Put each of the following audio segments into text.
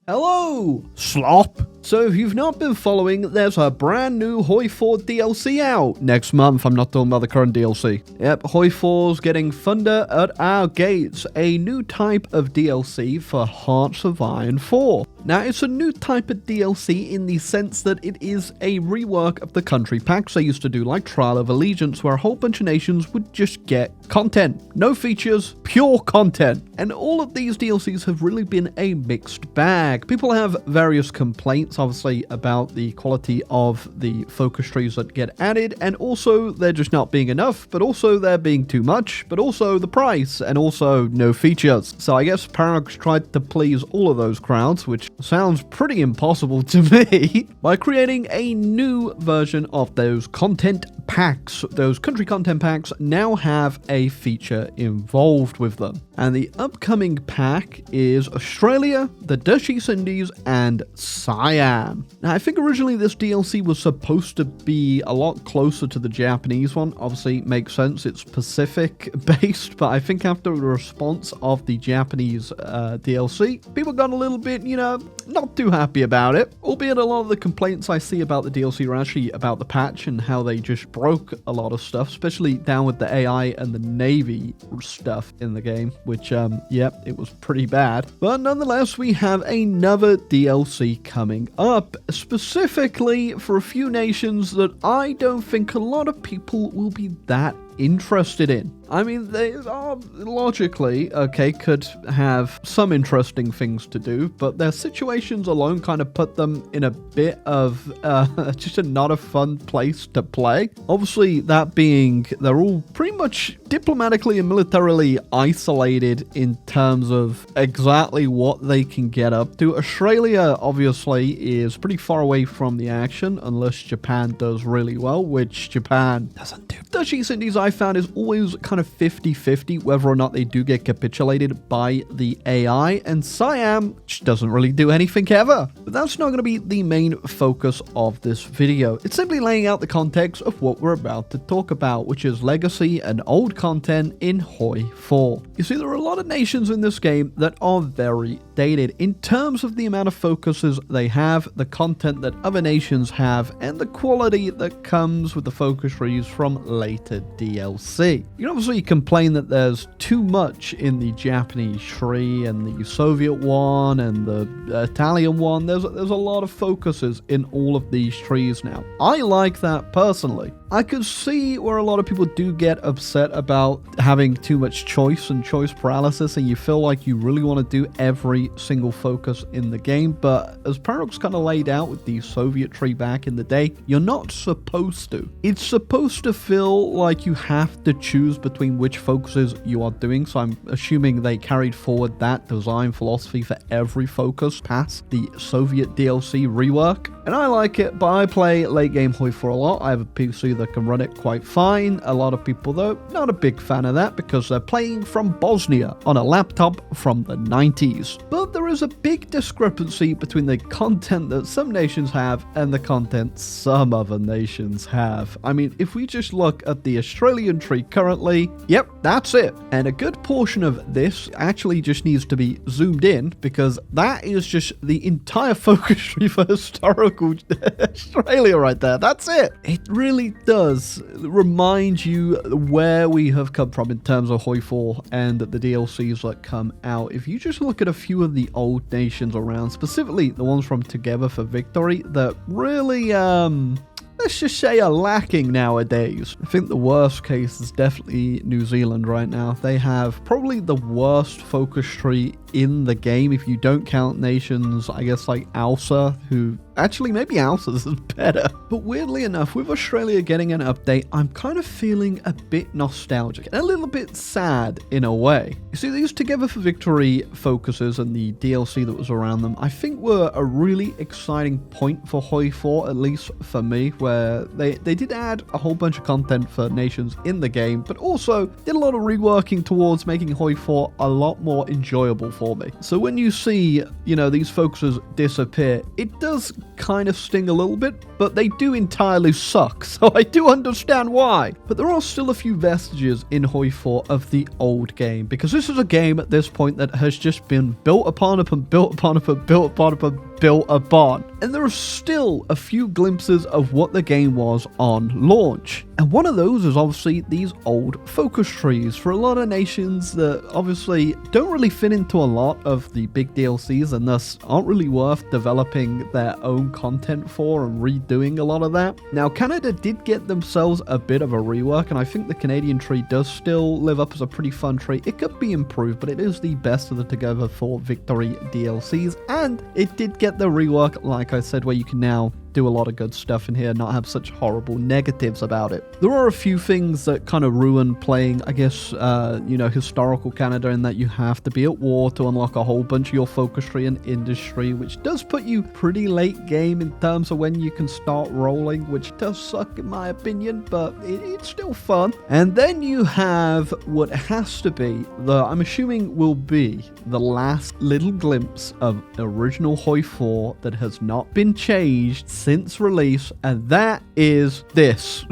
Hello, slop! So if you've not been following, there's a brand new Hoi 4 DLC out next month. I'm not talking about the current DLC. Yep, Hoi 4's getting thunder at our gates, a new type of DLC for Hearts of Iron 4. Now, it's a new type of DLC in the sense that it is a rework of the country packs they used to do, like Trial of Allegiance, where a whole bunch of nations would just get content. No features, pure content. And all of these DLCs have really been a mixed bag. People have various complaints, obviously, about the quality of the focus trees that get added, and also they're just not being enough, but also they're being too much, but also the price, and also no features. So I guess Paradox tried to please all of those crowds, which sounds pretty impossible to me, by creating a new version of those content packs. Those country content packs now have a feature involved with them. And the upcoming pack is Australia, the Dutch East Indies, and Siam. Now, I think originally this DLC was supposed to be a lot closer to the Japanese one. Obviously, it makes sense, it's Pacific based, but I think after the response of the Japanese DLC, people got a little bit, not too happy about it. Albeit a lot of the complaints I see about the DLC are actually about the patch and how they just broke a lot of stuff, especially down with the AI and the Navy stuff in the game, which, yep, it was pretty bad. But nonetheless, we have another DLC coming up, specifically for a few nations that I don't think a lot of people will be that interested in. I mean, they are logically, could have some interesting things to do, but their situations alone kind of put them in a bit of just not a fun place to play. Obviously, that being, they're all pretty much diplomatically and militarily isolated in terms of exactly what they can get up to. Australia, obviously, is pretty far away from the action, unless Japan does really well, which Japan doesn't do. Dutch East Indies, I found, is always kind of 50-50 whether or not they do get capitulated by the AI, and Siam just doesn't really do anything ever. But that's not going to be the main focus of this video. It's simply laying out the context of what we're about to talk about, which is legacy and old content in Hoi 4. You see, there are a lot of nations in this game that are very dated in terms of the amount of focuses they have, the content that other nations have, and the quality that comes with the focus trees from later DLC. You can obviously complain that there's too much in the Japanese tree and the Soviet one and the Italian one. There's a lot of focuses in all of these trees now. I like that personally. I could see where a lot of people do get upset about having too much choice and choice paralysis, and you feel like you really want to do every single focus in the game, but as Paradox kind of laid out with the Soviet tree back in the day, you're not supposed to. It's supposed to feel like you have to choose between which focuses you are doing, so I'm assuming they carried forward that design philosophy for every focus past the Soviet DLC rework. And I like it, but I play late game Hoi 4 a lot. I have a PC that can run it quite fine. A lot of people, though, not a big fan of that because they're playing from Bosnia on a laptop from the 90s. But there is a big discrepancy between the content that some nations have and the content some other nations have. I mean, if we just look at the Australian tree currently, yep, that's it. And a good portion of this actually just needs to be zoomed in because that is just the entire focus tree for historical Australia right there. That's it. It really does remind you where we have come from in terms of Hoi 4 and the DLCs that come out. If you just look at a few of the old nations around, specifically the ones from Together for Victory, that really, let's just say are lacking nowadays. I think the worst case is definitely New Zealand right now. They have probably the worst focus tree in the game if you don't count nations, I guess, like Alsa, who actually maybe Alsa's is better. But weirdly enough, with Australia getting an update, I'm kind of feeling a bit nostalgic and a little bit sad in a way. You see, these Together for Victory focuses and the DLC that was around them, I think were a really exciting point for Hoi 4, at least for me, where they did add a whole bunch of content for nations in the game, but also did a lot of reworking towards making Hoi 4 a lot more enjoyable for for me. So when you see, you know, these focuses disappear, it does kind of sting a little bit, but they do entirely suck, so I do understand why. But there are still a few vestiges in Hoi 4 of the old game, because this is a game at this point that has just been built upon, built upon, built upon, built upon. And there are still a few glimpses of what the game was on launch. And one of those is obviously these old focus trees for a lot of nations that obviously don't really fit into a lot of the big DLCs and thus aren't really worth developing their own content for and redoing a lot of that. Now, Canada did get themselves a bit of a rework, and I think the Canadian tree does still live up as a pretty fun tree. It could be improved, but it is the best of the Together for Victory DLCs, and it did get the rework, like I said, where you can now do a lot of good stuff in here, not have such horrible negatives about it. There are a few things that kind of ruin playing, I guess, you know, historical Canada, in that you have to be at war to unlock a whole bunch of your focus tree and industry, which does put you pretty late game in terms of when you can start rolling, which does suck in my opinion, but it's still fun. And then you have what has to be, I'm assuming will be the last little glimpse of original Hoi 4 that has not been changed since release, and that is this.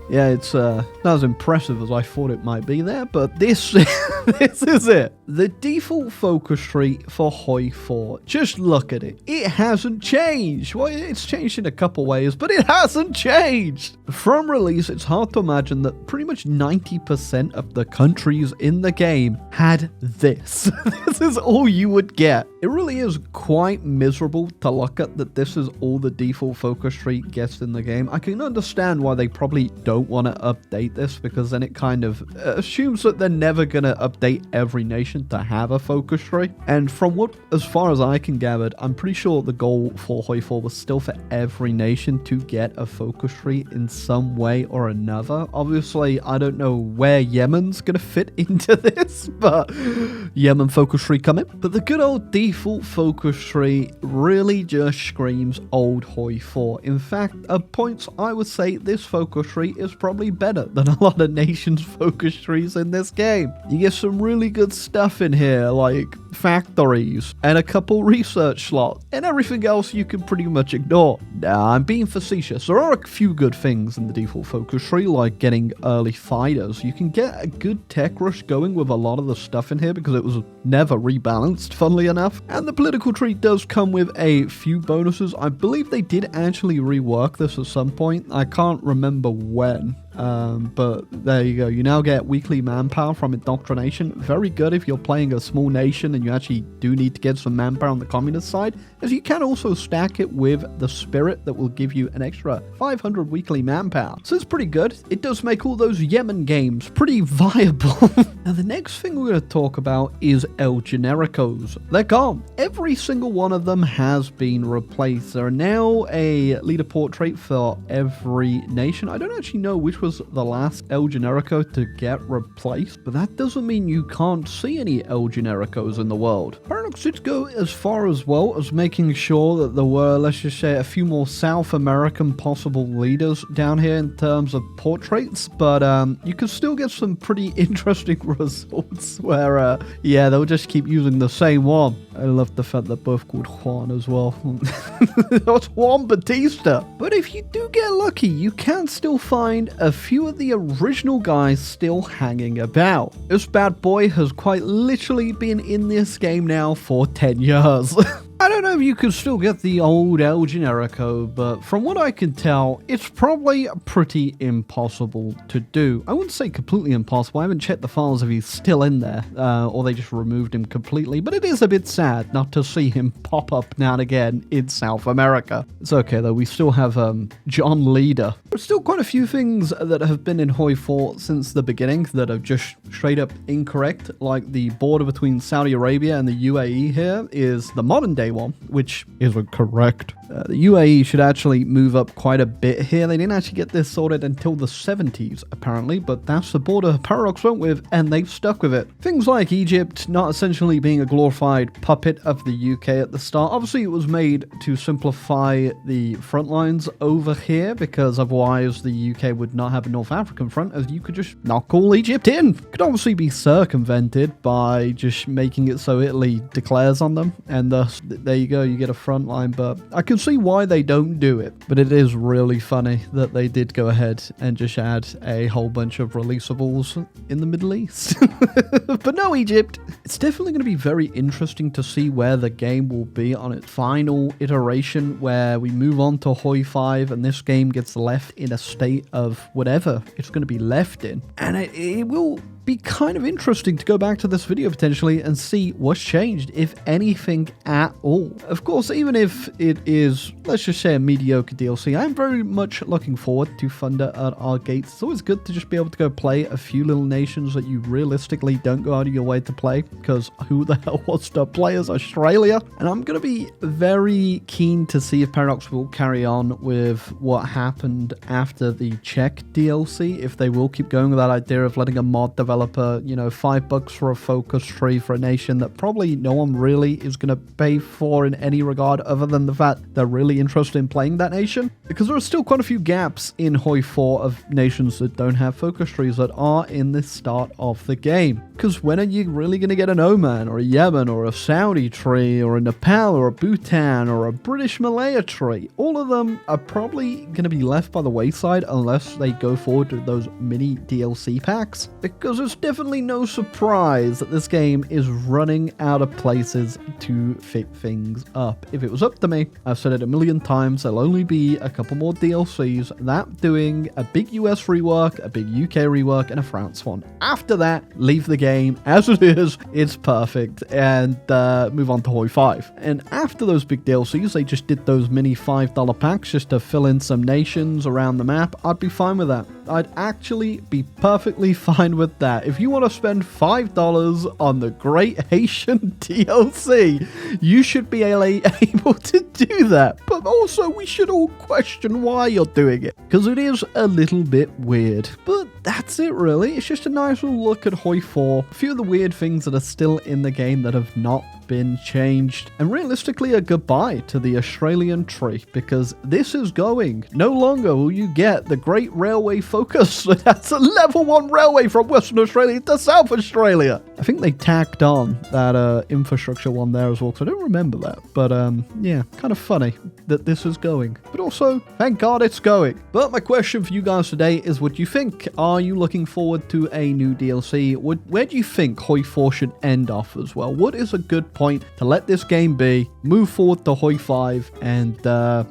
Yeah, it's not as impressive as I thought it might be there, but this this is it. The default focus tree for Hoi 4. Just look at it. It hasn't changed. Well, it's changed in a couple ways, but it hasn't changed. From release, it's hard to imagine that pretty much 90% of the countries in the game had this. This is all you would get. It really is quite miserable to look at that this is all the default focus tree gets in the game. I can understand why they probably don't want to update this, because then it kind of assumes that they're never going to update every nation to have a focus tree. And from what, as far as I can gather, I'm pretty sure the goal for Hoi 4 was still for every nation to get a focus tree in some way or another. Obviously, I don't know where Yemen's going to fit into this, but Yemen focus tree coming. But the good old default focus tree really just screams old Hoi 4. In fact, at points, I would say this focus tree is probably better than a lot of nations' focus trees in this game. You get some really good stuff in here, like factories and a couple research slots, and everything else you can pretty much ignore. Nah, I'm being facetious. There are a few good things in the default focus tree, like getting early fighters. You can get a good tech rush going with a lot of the stuff in here because it was never rebalanced, funnily enough. And the political tree does come with a few bonuses. I believe they did actually rework this at some point. I can't remember when. But there you go. You now get weekly manpower from indoctrination. Very good if you're playing a small nation and you actually do need to get some manpower on the communist side, as you can also stack it with the spirit that will give you an extra 500 weekly manpower. So it's pretty good. It does make all those Yemen games pretty viable. Now the next thing we're going to talk about is El Genericos. They're gone. Every single one of them has been replaced. There are now a leader portrait for every nation. I don't actually know which was the last El Generico to get replaced, but that doesn't mean you can't see any El Genericos in the world. Paradox did go as far as well as making sure that there were, let's just say, a few more South American possible leaders down here in terms of portraits, but you can still get some pretty interesting results where, yeah, they'll just keep using the same one. I love the fact that both called Juan as well. That's Juan Batista. But if you do get lucky, you can still find a few of the original guys still hanging about. This bad boy has quite literally been in this game now for 10 years. I don't know if you can still get the old El Generico, but from what I can tell, it's probably pretty impossible to do. I wouldn't say completely impossible. I haven't checked the files if he's still in there, or they just removed him completely, but it is a bit sad not to see him pop up now and again in South America. It's okay though, we still have John Leader. There's still quite a few things that have been in Hoi 4 since the beginning that are just straight up incorrect, like the border between Saudi Arabia and the UAE here is the modern day one, which isn't correct. The UAE should actually move up quite a bit here. They didn't actually get this sorted until the 70s, apparently, but that's the border Paradox went with, and they've stuck with it. Things like Egypt not essentially being a glorified puppet of the UK at the start. Obviously, it was made to simplify the front lines over here, because otherwise otherwise the UK would not have a North African front, as you could just not call Egypt in. Could obviously be circumvented by just making it so Italy declares on them, and thus there you go, you get a front line. But I can see why they don't do it. But it is really funny that they did go ahead and just add a whole bunch of releasables in the Middle East. But no, Egypt. It's definitely going to be very interesting to see where the game will be on its final iteration, where we move on to Hoi 5 and this game gets left in a state of whatever it's going to be left in. And it will be kind of interesting to go back to this video potentially and see what's changed, if anything at all. Of course, even if it is, let's just say, a mediocre DLC, I'm very much looking forward to Thunder at our gates. It's always good to just be able to go play a few little nations that you realistically don't go out of your way to play, because who the hell wants to play as Australia? And I'm going to be very keen to see if Paradox will carry on with what happened after the Czech DLC, if they will keep going with that idea of letting a mod developer, you know, $5 for a focus tree for a nation that probably no one really is going to pay for in any regard, other than the fact they're really interested in playing that nation. Because there are still quite a few gaps in Hoi 4 of nations that don't have focus trees that are in the start of the game. Because when are you really going to get an Oman or a Yemen or a Saudi tree or a Nepal or a Bhutan or a British Malaya tree? All of them are probably going to be left by the wayside unless they go forward with those mini DLC packs. Because there's definitely no surprise that this game is running out of places to fit things up. If it was up to me, I've said it a million times, there'll only be a couple more DLCs, that doing a big US rework, a big UK rework, and a France one. After that, leave the game as it is, it's perfect, and move on to Hoi 5. And after those big DLCs, they just did those mini $5 packs just to fill in some nations around the map. I'd be fine with that. I'd actually be perfectly fine with that. If you want to spend $5 on the Great Haitian DLC, you should be able to do that. But also, we should all question why you're doing it, because it is a little bit weird. But that's it, really. It's just a nice little look at Hoi 4. A few of the weird things that are still in the game that have not been changed, and realistically a goodbye to the Australian tree, because this is going. No longer will you get the Great Railway Focus. That's a level 1 railway from Western Australia to South Australia. I think they tacked on that infrastructure one there as well, because I don't remember that. But yeah, kind of funny that this is going. But also, thank God it's going. But my question for you guys today is, what do you think? Are you looking forward to a new DLC? Where do you think Hoi 4 should end off as well? What is a good point to let this game be, move forward to Hoi 5, and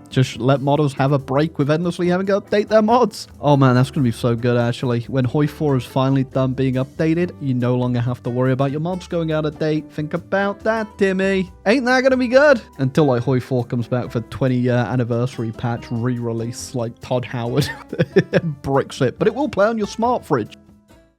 just let modders have a break with endlessly having to update their mods? Oh man, that's going to be so good, actually. When Hoi 4 is finally done being updated, you no longer have to worry about your mods going out of date. Think about that, Timmy. Ain't that going to be good? Until like Hoi 4 comes back for 20-year anniversary patch re-release, like Todd Howard bricks it. But it will play on your smart fridge.